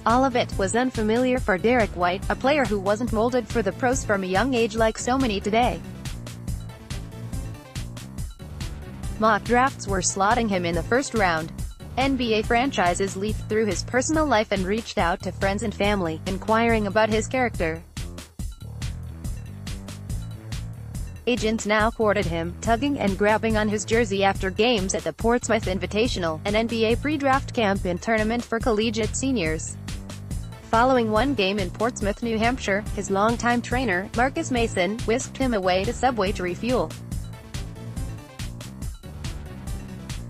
All of it, was unfamiliar for Derrick White, a player who wasn't molded for the pros from a young age like so many today. Mock drafts were slotting him in the first round. NBA franchises leafed through his personal life and reached out to friends and family, inquiring about his character. Agents now courted him, tugging and grabbing on his jersey after games at the Portsmouth Invitational, an NBA pre-draft camp and tournament for collegiate seniors. Following one game in Portsmouth, New Hampshire, his longtime trainer, Marcus Mason, whisked him away to Subway to refuel.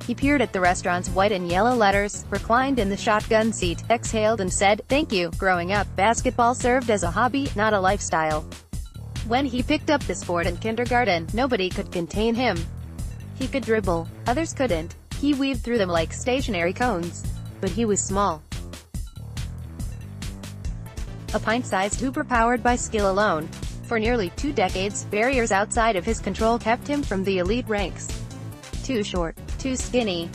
He peered at the restaurant's white and yellow letters, reclined in the shotgun seat, exhaled and said, "Thank you." Growing up, basketball served as a hobby, not a lifestyle. When he picked up the sport in kindergarten, nobody could contain him. He could dribble. Others couldn't. He weaved through them like stationary cones. But he was small. A pint-sized hooper powered by skill alone. For nearly 2 decades, barriers outside of his control kept him from the elite ranks. Too short. Too skinny.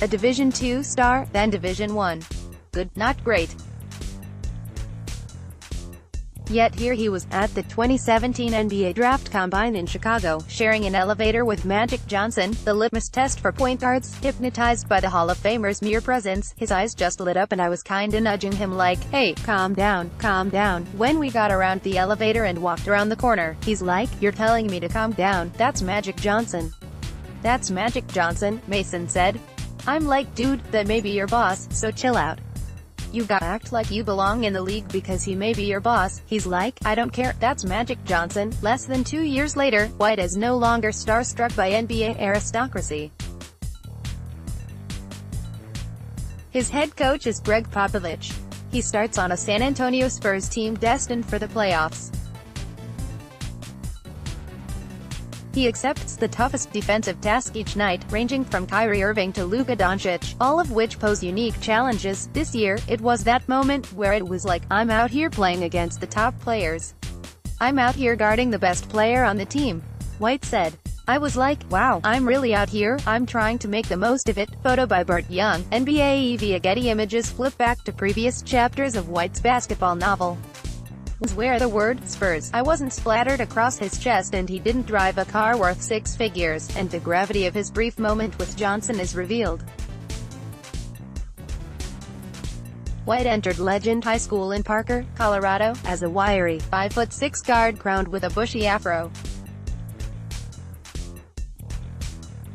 A Division II star, then Division I. Good, not great. Yet here he was, at the 2017 NBA Draft Combine in Chicago, sharing an elevator with Magic Johnson, the litmus test for point guards. Hypnotized by the Hall of Famer's mere presence, his eyes just lit up and I was kinda nudging him like, "Hey, calm down, calm down." When we got around the elevator and walked around the corner, he's like, "You're telling me to calm down? That's Magic Johnson." "That's Magic Johnson," Mason said. I'm like, "Dude, that may be your boss, so chill out. You gotta act like you belong in the league because he may be your boss." He's like, "I don't care, that's Magic Johnson." Less than 2 years later, White is no longer starstruck by NBA aristocracy. His head coach is Greg Popovich. He starts on a San Antonio Spurs team destined for the playoffs. He accepts the toughest defensive task each night, ranging from Kyrie Irving to Luka Doncic, all of which pose unique challenges. This year, it was that moment where it was like, I'm out here playing against the top players. I'm out here guarding the best player on the team. White said. I was like, wow, I'm really out here, I'm trying to make the most of it. Photo by Burt Young, NBA via Getty Images. Flip back to previous chapters of White's basketball novel. Where the word Spurs I wasn't splattered across his chest and he didn't drive a car worth 6 figures, and the gravity of his brief moment with Johnson is revealed. White entered Legend High School in Parker, Colorado, as a wiry, 5'6" guard crowned with a bushy afro.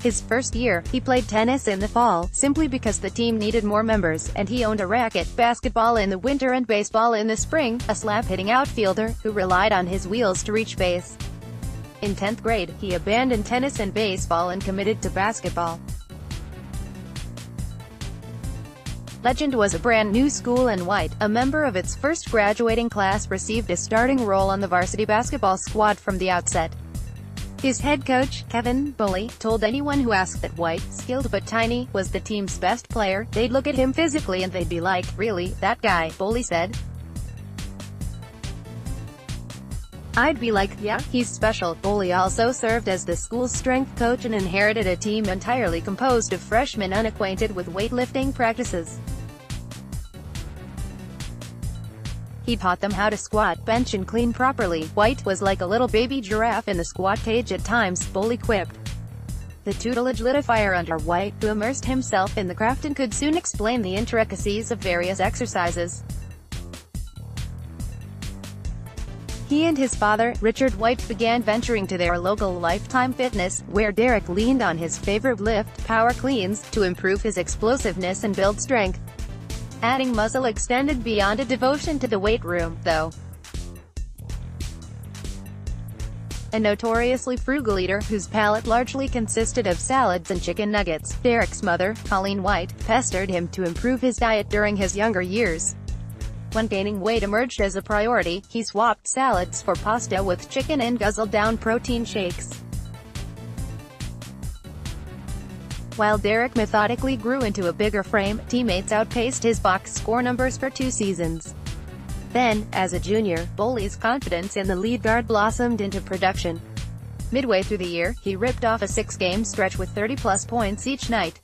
His first year, he played tennis in the fall, simply because the team needed more members, and he owned a racket, basketball in the winter and baseball in the spring, a slap-hitting outfielder, who relied on his wheels to reach base. In 10th grade, he abandoned tennis and baseball and committed to basketball. Legend was a brand new school and White, a member of its first graduating class, received a starting role on the varsity basketball squad from the outset. His head coach, Kevin Bully, told anyone who asked that White, skilled but tiny, was the team's best player. They'd look at him physically and they'd be like, "Really, that guy?" Bully said. I'd be like, "Yeah, he's special." Bully also served as the school's strength coach and inherited a team entirely composed of freshmen unacquainted with weightlifting practices. He taught them how to squat, bench and clean properly. White was like a little baby giraffe in the squat cage at times, Bully quipped. The tutelage lit a fire under White, who immersed himself in the craft and could soon explain the intricacies of various exercises. He and his father, Richard White, began venturing to their local Lifetime Fitness, where Derrick leaned on his favorite lift, power cleans, to improve his explosiveness and build strength. Adding muscle extended beyond a devotion to the weight room, though. A notoriously frugal eater, whose palate largely consisted of salads and chicken nuggets, Derrick's mother, Colleen White, pestered him to improve his diet during his younger years. When gaining weight emerged as a priority, he swapped salads for pasta with chicken and guzzled down protein shakes. While Derrick methodically grew into a bigger frame, teammates outpaced his box score numbers for 2 seasons. Then, as a junior, Bully's confidence in the lead guard blossomed into production. Midway through the year, he ripped off a 6-game stretch with 30-plus points each night.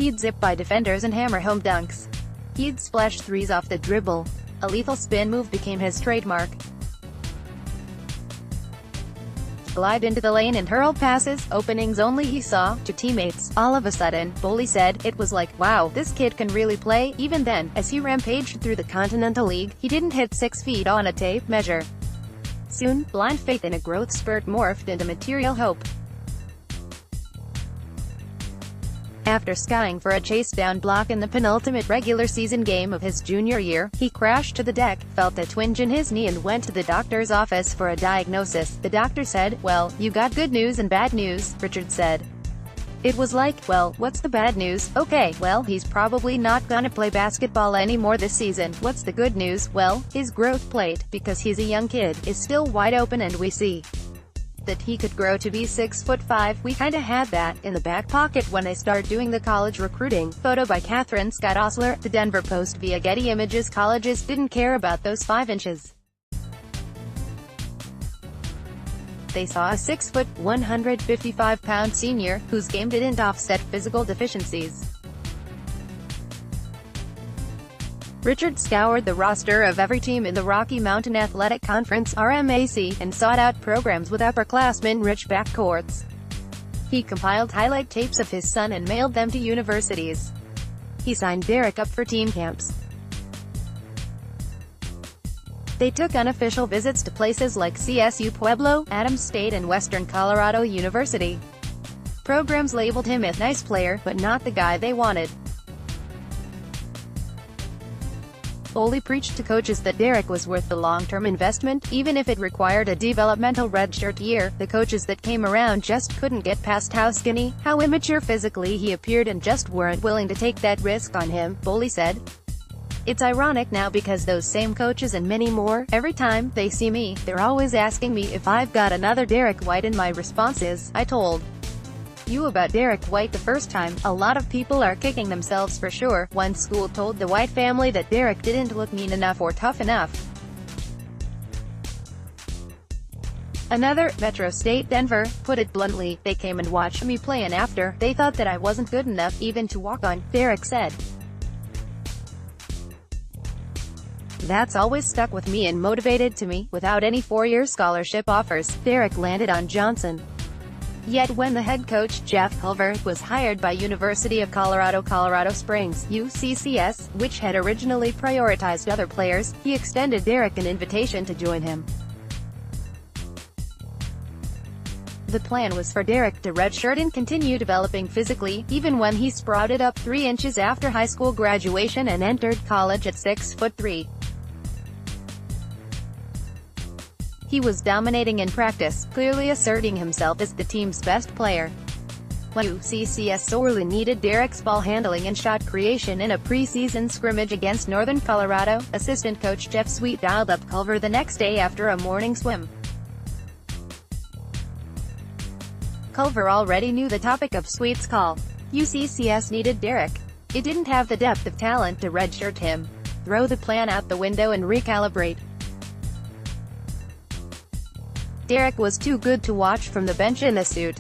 He'd zip by defenders and hammer home dunks. He'd splash threes off the dribble. A lethal spin move became his trademark. Glide into the lane and hurl passes, openings only he saw, to teammates. All of a sudden, Boley said, it was like, wow, this kid can really play. Even then, as he rampaged through the Continental League, he didn't hit 6 feet on a tape measure. Soon, blind faith in a growth spurt morphed into material hope. After skying for a chase-down block in the penultimate regular season game of his junior year, he crashed to the deck, felt a twinge in his knee and went to the doctor's office for a diagnosis. The doctor said, well, you got good news and bad news, Richard said. It was like, well, what's the bad news? Okay, well, he's probably not gonna play basketball anymore this season. What's the good news? Well, his growth plate, because he's a young kid, is still wide open and we see that he could grow to be 6'5". We kinda had that in the back pocket when I started doing the college recruiting. Photo by Catherine Scott Osler, The Denver Post via Getty Images. Colleges didn't care about those 5 inches. They saw a 6 foot, 155-pound senior, whose game didn't offset physical deficiencies. Richard scoured the roster of every team in the Rocky Mountain Athletic Conference (RMAC) and sought out programs with upperclassmen-rich backcourts. He compiled highlight tapes of his son and mailed them to universities. He signed Derrick up for team camps. They took unofficial visits to places like CSU Pueblo, Adams State and Western Colorado University. Programs labeled him a nice player, but not the guy they wanted. Boley preached to coaches that Derrick was worth the long-term investment, even if it required a developmental redshirt year. The coaches that came around just couldn't get past how skinny, how immature physically he appeared and just weren't willing to take that risk on him, Boley said. It's ironic now because those same coaches and many more, every time they see me, they're always asking me if I've got another Derrick White, and my response is, I told you about Derrick White the first time. A lot of people are kicking themselves for sure. One school told the White family that Derrick didn't look mean enough or tough enough. Another, Metro State Denver, put it bluntly, they came and watched me play and after, they thought that I wasn't good enough even to walk on, Derrick said. That's always stuck with me and motivated to me. Without any 4-year scholarship offers, Derrick landed on Johnson. Yet when the head coach, Jeff Culver, was hired by University of Colorado Colorado Springs, UCCS, which had originally prioritized other players, he extended Derrick an invitation to join him. The plan was for Derrick to redshirt and continue developing physically, even when he sprouted up 3 inches after high school graduation and entered college at 6'3". He was dominating in practice, clearly asserting himself as the team's best player. When UCCS sorely needed Derrick's ball handling and shot creation in a preseason scrimmage against Northern Colorado, assistant coach Jeff Sweet dialed up Culver the next day after a morning swim. Culver already knew the topic of Sweet's call. UCCS needed Derrick. It didn't have the depth of talent to redshirt him. Throw the plan out the window and recalibrate. Derrick was too good to watch from the bench in a suit.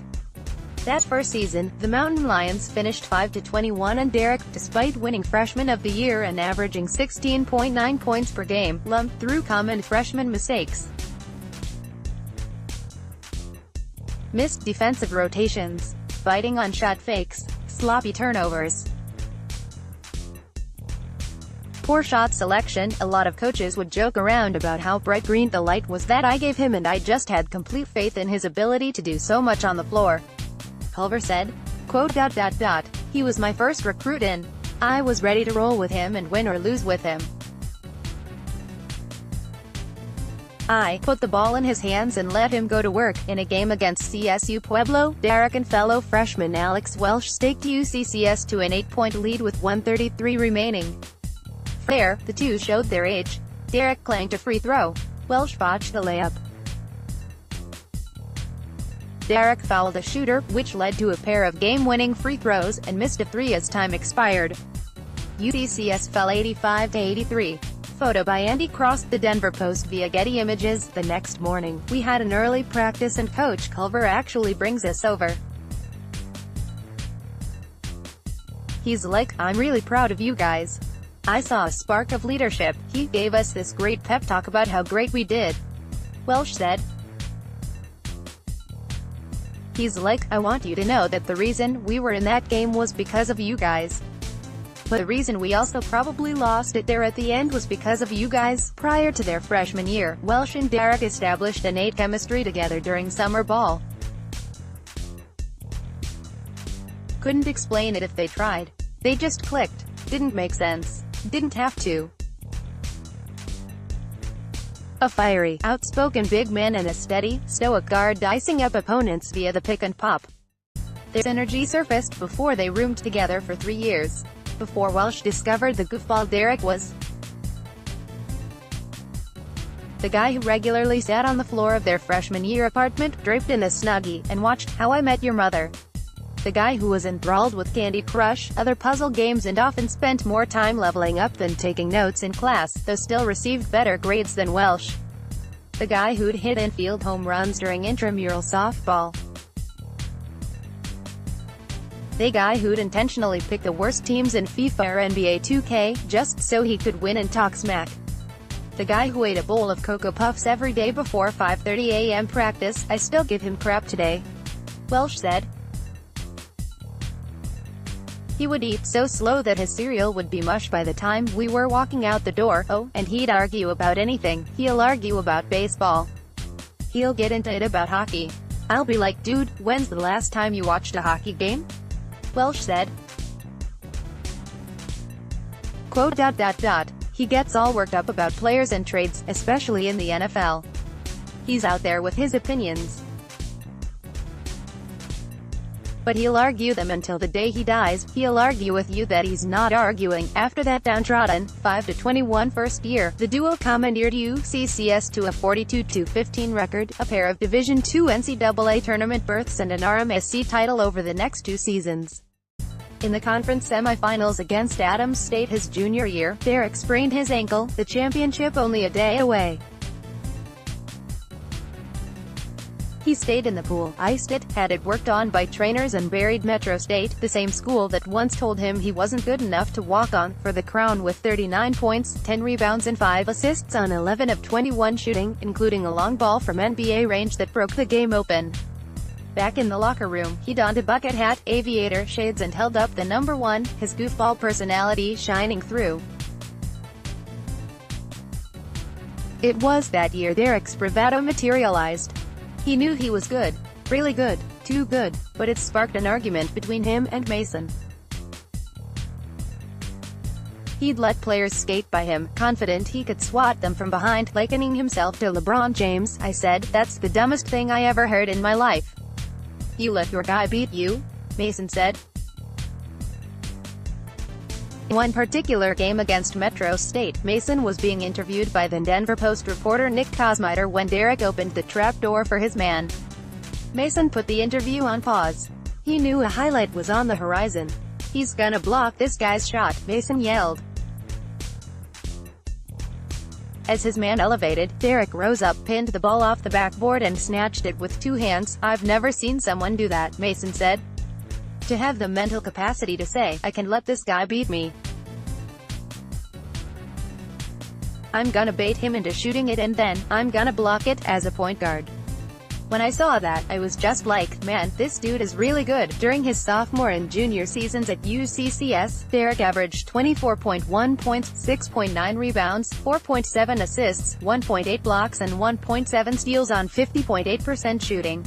That first season, the Mountain Lions finished 5-21 and Derrick, despite winning Freshman of the Year and averaging 16.9 points per game, lumped through common freshman mistakes. Missed defensive rotations, biting on shot fakes, sloppy turnovers, poor shot selection. A lot of coaches would joke around about how bright green the light was that I gave him and I just had complete faith in his ability to do so much on the floor. Culver said, quote, "He was my first recruit and I was ready to roll with him and win or lose with him. I put the ball in his hands and let him go to work." In a game against CSU Pueblo, Derrick and fellow freshman Alex Welsh staked UCCS to an 8-point lead with 1:33 remaining. There, the two showed their age. Derrick clanked a free throw. Welsh botched the layup. Derrick fouled a shooter, which led to a pair of game-winning free throws, and missed a three as time expired. UCCS fell 85-83. Photo by Andy Cross, The Denver Post via Getty Images. The next morning, we had an early practice and Coach Culver actually brings us over. He's like, "I'm really proud of you guys. I saw a spark of leadership." He gave us this great pep talk about how great we did. Welsh said. He's like, "I want you to know that the reason we were in that game was because of you guys. But the reason we also probably lost it there at the end was because of you guys." Prior to their freshman year, Welsh and Derrick established innate chemistry together during summer ball. Couldn't explain it if they tried. They just clicked. Didn't make sense. Didn't have to. A fiery, outspoken big man and a steady, stoic guard dicing up opponents via the pick and pop. Their synergy surfaced before they roomed together for 3 years. Before Welsh discovered the goofball Derrick was the guy who regularly sat on the floor of their freshman year apartment, draped in a Snuggie, and watched How I Met Your Mother. The guy who was enthralled with Candy Crush, other puzzle games and often spent more time leveling up than taking notes in class, though still received better grades than Welsh. The guy who'd hit infield home runs during intramural softball. The guy who'd intentionally pick the worst teams in FIFA or NBA 2K, just so he could win and talk smack. The guy who ate a bowl of Cocoa Puffs every day before 5:30 a.m. practice. "I still give him crap today," Welsh said. He would eat so slow that his cereal would be mush by the time we were walking out the door. Oh, and he'd argue about anything. He'll argue about baseball. He'll get into it about hockey. I'll be like, "Dude, when's the last time you watched a hockey game?" Welsh said. Quote, "He gets all worked up about players and trades, especially in the NFL. He's out there with his opinions. But he'll argue them until the day he dies. He'll argue with you that he's not arguing." After that downtrodden, 5-21 first year, the duo commandeered UCCS to a 42-15 record, a pair of Division II NCAA tournament berths and an RMSC title over the next 2 seasons. In the conference semifinals against Adams State his junior year, Derrick sprained his ankle, the championship only a day away. He stayed in the pool, iced it, had it worked on by trainers and buried Metro State, the same school that once told him he wasn't good enough to walk on for the crown, with 39 points, 10 rebounds and 5 assists on 11 of 21 shooting, including a long ball from NBA range that broke the game open. Back in the locker room, he donned a bucket hat, aviator shades and held up the number 1, his goofball personality shining through. It was that year Derrick's bravado materialized. He knew he was good. Really good. Too good. But it sparked an argument between him and Mason. He'd let players skate by him, confident he could swat them from behind, likening himself to LeBron James. "I said, that's the dumbest thing I ever heard in my life. You let your guy beat you?" Mason said. In one particular game against Metro State, Mason was being interviewed by then Denver Post reporter Nick Kosmider when Derrick opened the trapdoor for his man. Mason put the interview on pause. He knew a highlight was on the horizon. "He's gonna block this guy's shot," Mason yelled. As his man elevated, Derrick rose up, pinned the ball off the backboard and snatched it with 2 hands. "I've never seen someone do that," Mason said. "To have the mental capacity to say, I can let this guy beat me. I'm gonna bait him into shooting it and then, I'm gonna block it," as a point guard. "When I saw that, I was just like, man, this dude is really good." During his sophomore and junior seasons at UCCS, Derrick averaged 24.1 points, 6.9 rebounds, 4.7 assists, 1.8 blocks and 1.7 steals on 50.8% shooting.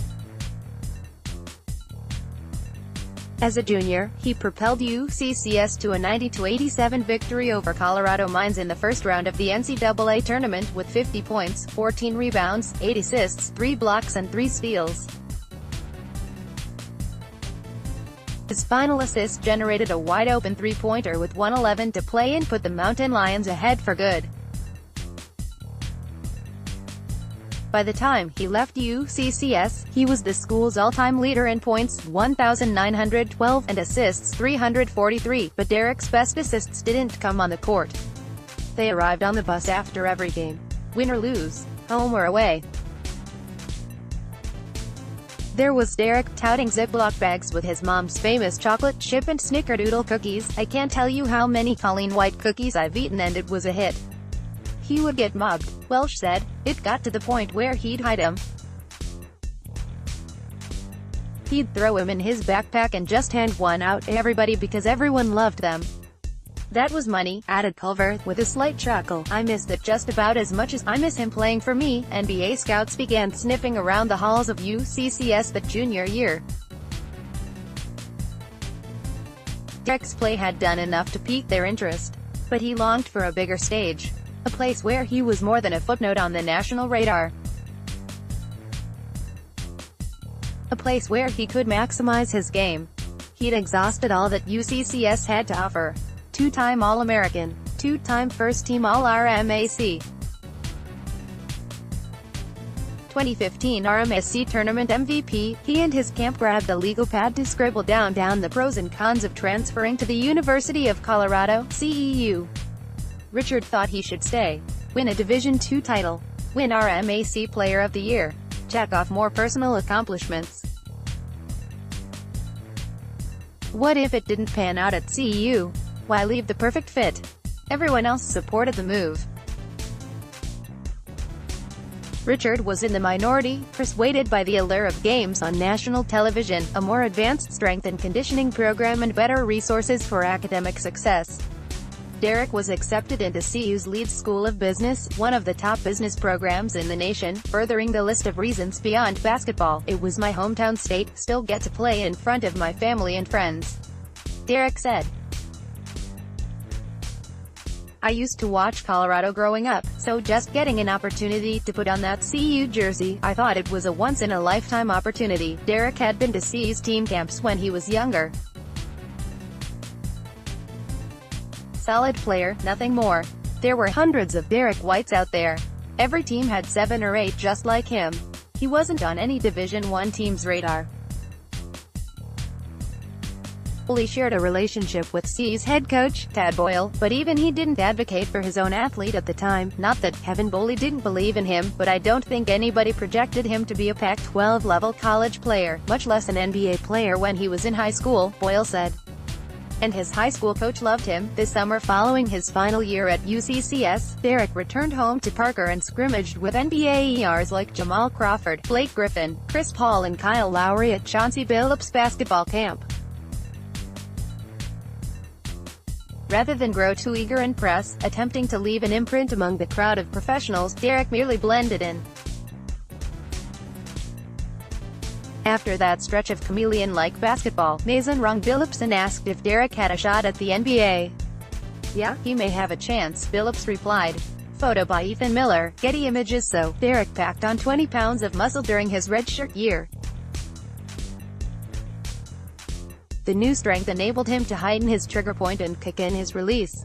As a junior, he propelled UCCS to a 90-87 victory over Colorado Mines in the first round of the NCAA tournament, with 50 points, 14 rebounds, 8 assists, 3 blocks and 3 steals. His final assist generated a wide-open three-pointer with 1:11 to play and put the Mountain Lions ahead for good. By the time he left UCCS, he was the school's all-time leader in points, 1,912, and assists, 343, but Derrick's best assists didn't come on the court. They arrived on the bus after every game. Win or lose, home or away. There was Derrick, touting Ziploc bags with his mom's famous chocolate chip and snickerdoodle cookies. "I can't tell you how many Colleen White cookies I've eaten and it was a hit." He would get mugged. Welsh said, "It got to the point where he'd hide 'em. He'd throw 'em in his backpack and just hand one out to everybody because everyone loved them." "That was money," added Culver, with a slight chuckle. "I missed it just about as much as I miss him playing for me." NBA scouts began sniffing around the halls of UCCS that junior year. Derrick's play had done enough to pique their interest, but he longed for a bigger stage, a place where he was more than a footnote on the national radar. A place where he could maximize his game. He'd exhausted all that UCCS had to offer. Two-time All-American, two-time first-team All-RMAC, 2015 RMSC Tournament MVP, he and his camp grabbed a legal pad to scribble down the pros and cons of transferring to the University of Colorado, CEU. Richard thought he should stay, win a Division II title, win RMAC Player of the Year, check off more personal accomplishments. What if it didn't pan out at CEU? Why leave the perfect fit? Everyone else supported the move. Richard was in the minority, persuaded by the allure of games on national television, a more advanced strength and conditioning program and better resources for academic success. Derrick was accepted into CU's Leeds School of Business, one of the top business programs in the nation, furthering the list of reasons beyond basketball. "It was my hometown state, still get to play in front of my family and friends," Derrick said. "I used to watch Colorado growing up, so just getting an opportunity to put on that CU jersey, I thought it was a once-in-a-lifetime opportunity." Derrick had been to CU's team camps when he was younger. Solid player, nothing more. There were hundreds of Derrick Whites out there. Every team had 7 or 8 just like him. He wasn't on any Division I team's radar. He shared a relationship with CU's head coach, Tad Boyle, but even he didn't advocate for his own athlete at the time. "Not that Kevin Boley didn't believe in him, but I don't think anybody projected him to be a Pac-12 level college player, much less an NBA player when he was in high school," Boyle said. And his high school coach loved him. This summer following his final year at UCCS, Derrick returned home to Parker and scrimmaged with NBAers like Jamal Crawford, Blake Griffin, Chris Paul and Kyle Lowry at Chauncey Billups' basketball camp. Rather than grow too eager and press, attempting to leave an imprint among the crowd of professionals, Derrick merely blended in. After that stretch of chameleon-like basketball, Mason rung Billups and asked if Derrick had a shot at the NBA. "Yeah, he may have a chance," Billups replied. Photo by Ethan Miller, Getty Images. So, Derrick packed on 20 pounds of muscle during his redshirt year. The new strength enabled him to heighten his trigger point and kick in his release.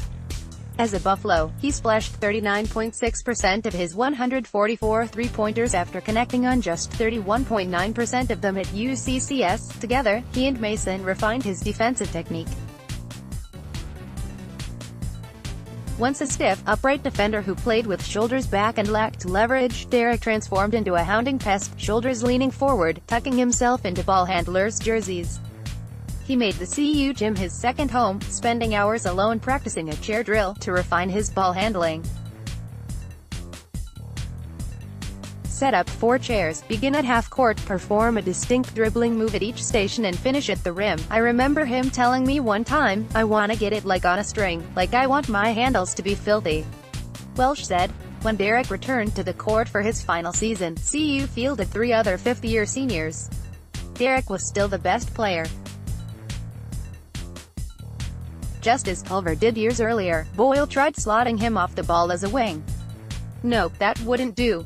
As a Buffalo, he splashed 39.6% of his 144 three-pointers after connecting on just 31.9% of them at UCCS. Together, he and Mason refined his defensive technique. Once a stiff, upright defender who played with shoulders back and lacked leverage, Derrick transformed into a hounding pest, shoulders leaning forward, tucking himself into ball handlers' jerseys. He made the CU gym his second home, spending hours alone practicing a chair drill to refine his ball handling. Set up 4 chairs, begin at half court, perform a distinct dribbling move at each station and finish at the rim. I remember him telling me one time, "I wanna get it like on a string, like I want my handles to be filthy," Welsh said. When Derrick returned to the court for his final season, CU fielded 3 other fifth-year seniors. Derrick was still the best player. Just as Culver did years earlier, Boyle tried slotting him off the ball as a wing. Nope, that wouldn't do.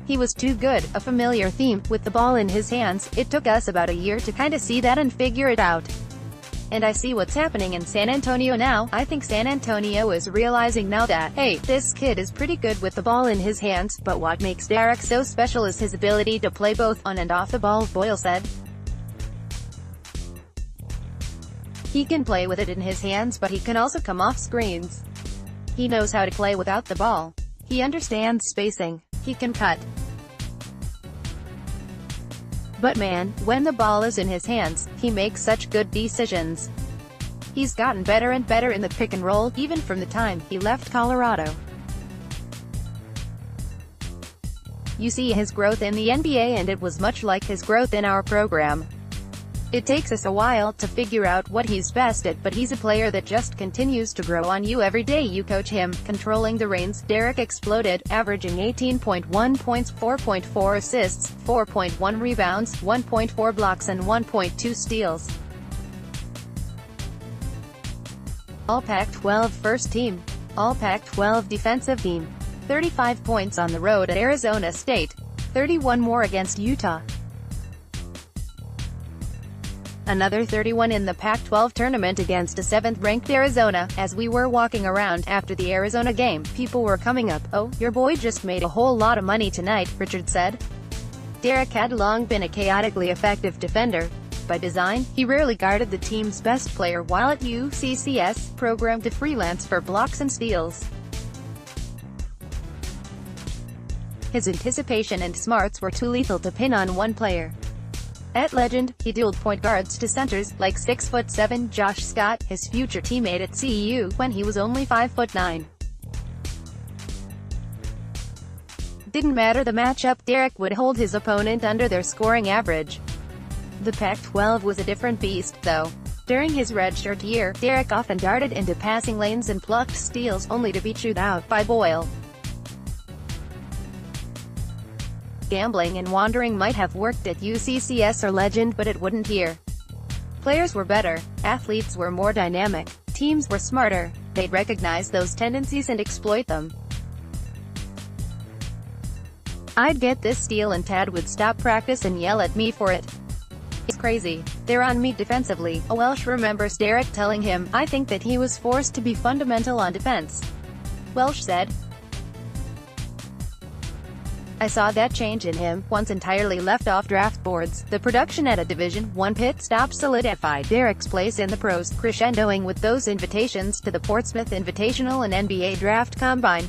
He was too good, a familiar theme. With the ball in his hands, it took us about a year to kinda see that and figure it out. And I see what's happening in San Antonio now. I think San Antonio is realizing now that, hey, this kid is pretty good with the ball in his hands, but what makes Derrick so special is his ability to play both on and off the ball," Boyle said. "He can play with it in his hands, but he can also come off screens. He knows how to play without the ball. He understands spacing. He can cut. But man, when the ball is in his hands, he makes such good decisions. He's gotten better and better in the pick and roll, even from the time he left Colorado. You see his growth in the NBA, and it was much like his growth in our program. It takes us a while to figure out what he's best at, but he's a player that just continues to grow on you every day you coach him. Controlling the reins, Derrick exploded, averaging 18.1 points, 4.4 assists, 4.1 rebounds, 1.4 blocks and 1.2 steals. All Pac-12 first team. All Pac-12 defensive team. 35 points on the road at Arizona State. 31 more against Utah. Another 31 in the Pac-12 tournament against a 7th-ranked Arizona. As we were walking around after the Arizona game, people were coming up. "Oh, your boy just made a whole lot of money tonight," Richard said. Derrick had long been a chaotically effective defender. By design, he rarely guarded the team's best player while at UCCS, programmed to freelance for blocks and steals. His anticipation and smarts were too lethal to pin on one player. At Legend, he dueled point guards to centers, like 6'7" Josh Scott, his future teammate at CEU, when he was only 5'9". Didn't matter the matchup, Derrick would hold his opponent under their scoring average. The Pac-12 was a different beast, though. During his redshirt year, Derrick often darted into passing lanes and plucked steals, only to be chewed out by Boyle. Gambling and wandering might have worked at UCCS or Legend, but it wouldn't here. Players were better, athletes were more dynamic, teams were smarter. They'd recognize those tendencies and exploit them. I'd get this steal and Tad would stop practice and yell at me for it. It's crazy. They're on me defensively. A Welsh remembers Derrick telling him, "I think that he was forced to be fundamental on defense." Welsh said, "I saw that change in him, once entirely left off draft boards." The production at a Division I pit stop solidified Derrick's place in the pros, crescendoing with those invitations to the Portsmouth Invitational and NBA Draft Combine.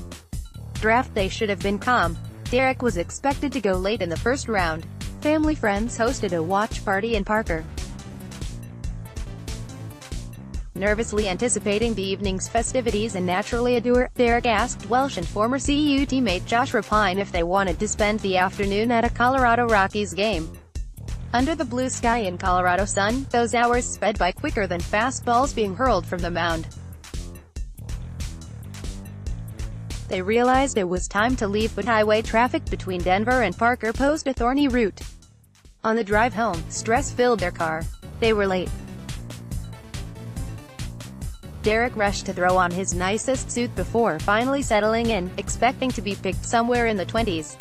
Draft day should have been calm. Derrick was expected to go late in the first round. Family friends hosted a watch party in Parker. Nervously anticipating the evening's festivities and naturally a doer, Derrick asked Welsh and former CEU teammate Josh Rapine if they wanted to spend the afternoon at a Colorado Rockies game. Under the blue sky in Colorado sun, those hours sped by quicker than fastballs being hurled from the mound. They realized it was time to leave, but highway traffic between Denver and Parker posed a thorny route. On the drive home, stress filled their car. They were late. Derrick rushed to throw on his nicest suit before finally settling in, expecting to be picked somewhere in the 20s.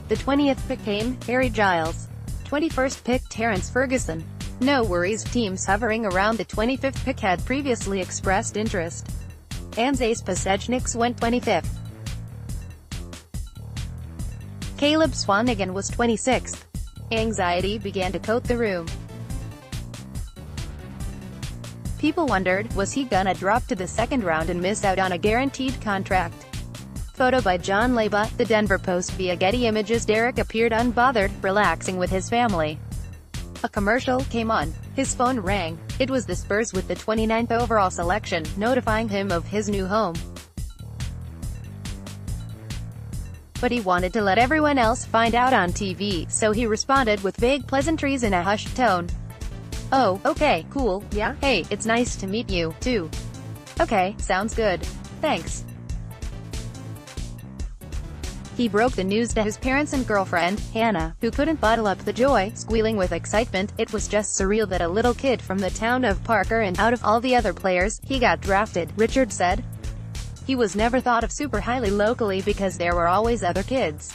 The 20th pick came, Harry Giles. 21st pick, Terrence Ferguson. No worries, teams hovering around the 25th pick had previously expressed interest. Anzais Pasechniks went 25th. Caleb Swanigan was 26th. Anxiety began to coat the room. People wondered, was he gonna drop to the second round and miss out on a guaranteed contract? Photo by John Leba, The Denver Post via Getty Images. Derrick appeared unbothered, relaxing with his family. A commercial came on. His phone rang. It was the Spurs with the 29th overall selection, notifying him of his new home. But he wanted to let everyone else find out on TV, so he responded with vague pleasantries in a hushed tone. "Oh, okay, cool, yeah, hey, it's nice to meet you, too. Okay, sounds good. Thanks." He broke the news to his parents and girlfriend, Hannah, who couldn't bottle up the joy, squealing with excitement. It was just surreal that a little kid from the town of Parker, and out of all the other players, he got drafted, Richard said. He was never thought of super highly locally because there were always other kids.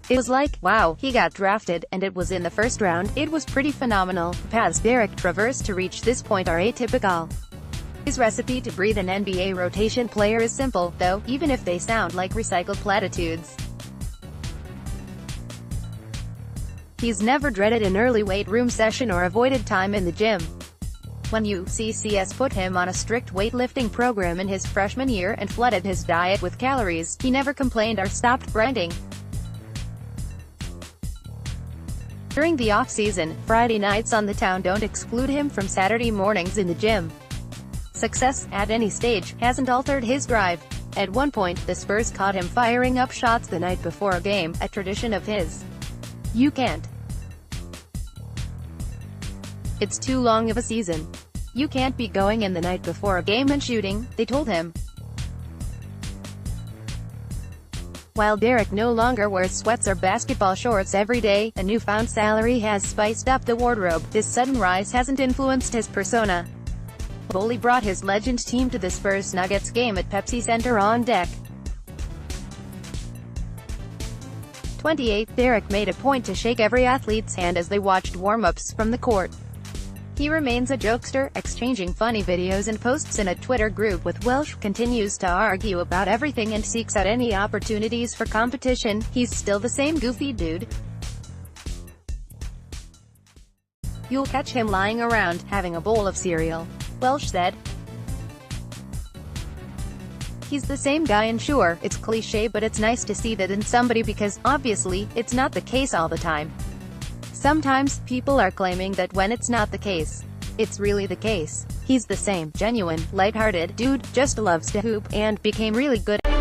It was like, wow, he got drafted, and it was in the first round. It was pretty phenomenal. The paths Derrick traversed to reach this point are atypical. His recipe to breathe an NBA rotation player is simple, though, even if they sound like recycled platitudes. He's never dreaded an early weight room session or avoided time in the gym. When UCCS put him on a strict weightlifting program in his freshman year and flooded his diet with calories, he never complained or stopped grinding. During the off-season, Friday nights on the town don't exclude him from Saturday mornings in the gym. Success, at any stage, hasn't altered his drive. At one point, the Spurs caught him firing up shots the night before a game, a tradition of his. "You can't. It's too long of a season. You can't be going in the night before a game and shooting," they told him. While Derrick no longer wears sweats or basketball shorts every day, a newfound salary has spiced up the wardrobe. This sudden rise hasn't influenced his persona. Bully brought his legend team to the Spurs-Nuggets game at Pepsi Center on deck. 28, Derrick made a point to shake every athlete's hand as they watched warm-ups from the court. He remains a jokester, exchanging funny videos and posts in a Twitter group with Welsh, continues to argue about everything and seeks out any opportunities for competition. He's still the same goofy dude. "You'll catch him lying around, having a bowl of cereal," Welsh said. "He's the same guy, and sure, it's cliché, but it's nice to see that in somebody because, obviously, it's not the case all the time. Sometimes, people are claiming that when it's not the case, it's really the case. He's the same, genuine, lighthearted dude, just loves to hoop, and became really good at